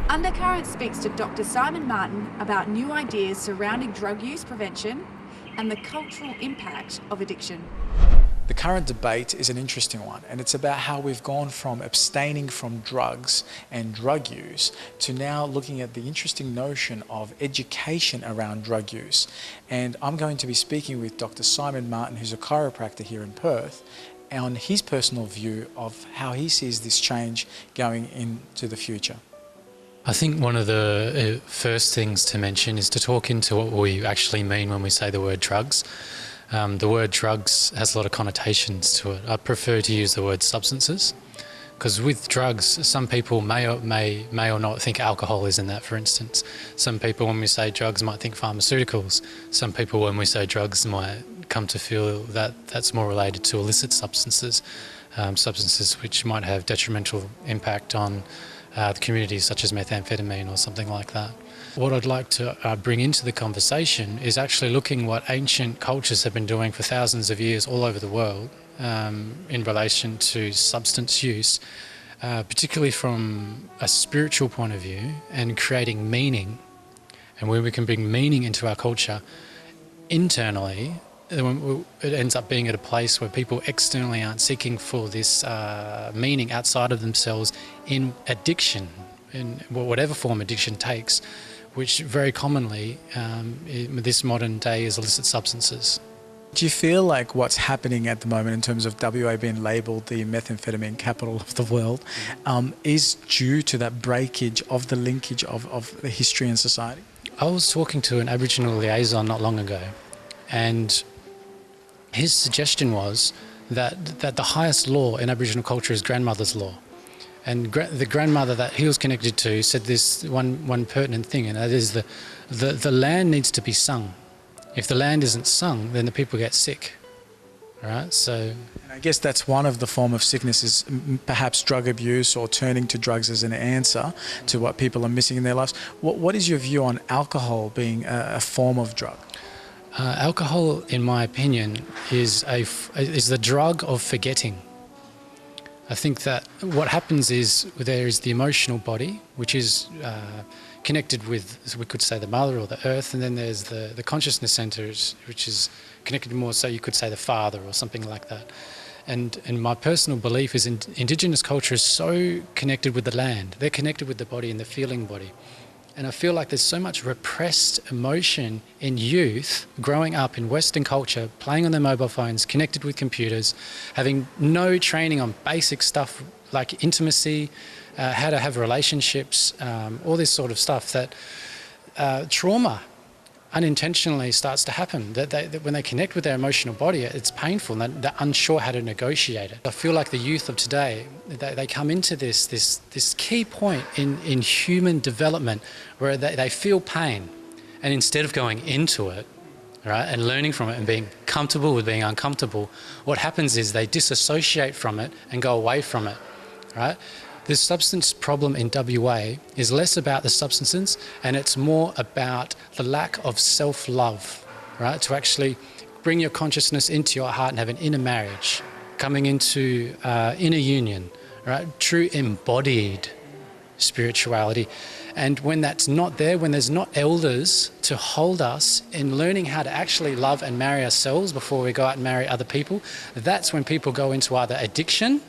Undercurrent speaks to Dr. Simon Martin about new ideas surrounding drug use prevention and the cultural impact of addiction. The current debate is an interesting one, and it's about how we've gone from abstaining from drugs and drug use to now looking at the interesting notion of education around drug use. And I'm going to be speaking with Dr. Simon Martin, who's a chiropractor here in Perth, on his personal view of how he sees this change going into the future. I think one of the first things to mention is to talk into what we actually mean when we say the word drugs. The word drugs has a lot of connotations to it. I prefer to use the word substances, because with drugs, some people may or not think alcohol is in that, for instance. Some people, when we say drugs, might think pharmaceuticals. Some people, when we say drugs, might come to feel that that's more related to illicit substances, substances which might have detrimental impact on the community, such as methamphetamine or something like that. What I'd like to bring into the conversation is actually looking what ancient cultures have been doing for thousands of years all over the world in relation to substance use, particularly from a spiritual point of view, and creating meaning, and where we can bring meaning into our culture internally. It ends up being at a place where people externally aren't seeking for this meaning outside of themselves in addiction, in whatever form addiction takes, which very commonly in this modern day is illicit substances. Do you feel like what's happening at the moment in terms of WA being labelled the methamphetamine capital of the world is due to that breakage of the linkage of the history and society? I was talking to an Aboriginal liaison not long ago, and his suggestion was that the highest law in Aboriginal culture is grandmother's law. And the grandmother that he was connected to said this one pertinent thing, and that is the land needs to be sung. If the land isn't sung, then the people get sick. All right, so... And I guess that's one of the form of sickness is perhaps drug abuse or turning to drugs as an answer to what people are missing in their lives. What is your view on alcohol being a form of drug? Alcohol, in my opinion, is the drug of forgetting. I think that what happens is there is the emotional body, which is connected with, we could say, the mother or the earth, and then there's the consciousness centers, which is connected more, so you could say the father or something like that. And my personal belief is Indigenous culture is so connected with the land. They're connected with the body and the feeling body. And I feel like there's so much repressed emotion in youth growing up in Western culture, playing on their mobile phones, connected with computers, having no training on basic stuff like intimacy, how to have relationships, all this sort of stuff, that trauma unintentionally starts to happen. That when they connect with their emotional body, it's painful, and they're unsure how to negotiate it. I feel like the youth of today, they come into this key point in human development where they feel pain, and instead of going into it, right, and learning from it and being comfortable with being uncomfortable, what happens is they disassociate from it and go away from it, right? The substance problem in WA is less about the substances, and it's more about the lack of self-love, right? To actually bring your consciousness into your heart and have an inner marriage, coming into inner union, right? True embodied spirituality. And when that's not there, when there's not elders to hold us in learning how to actually love and marry ourselves before we go out and marry other people, that's when people go into either addiction,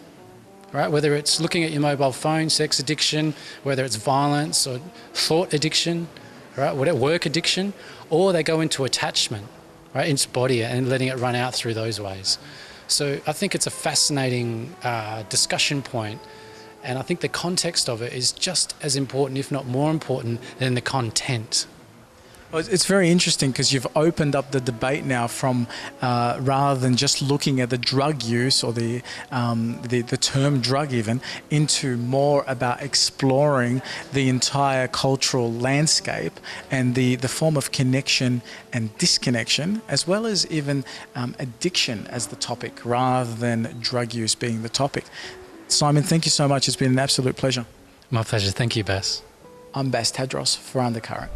right? Whether it's looking at your mobile phone, sex addiction, whether it's violence or thought addiction, right? Whatever, work addiction, or they go into attachment, right? Into body and letting it run out through those ways. So I think it's a fascinating discussion point, and I think the context of it is just as important, if not more important, than the content. Well, it's very interesting because you've opened up the debate now from rather than just looking at the drug use or the term drug even, into more about exploring the entire cultural landscape and the form of connection and disconnection, as well as even addiction as the topic rather than drug use being the topic. Simon, thank you so much. It's been an absolute pleasure. My pleasure. Thank you, Bas. I'm Tadros for Undercurrent.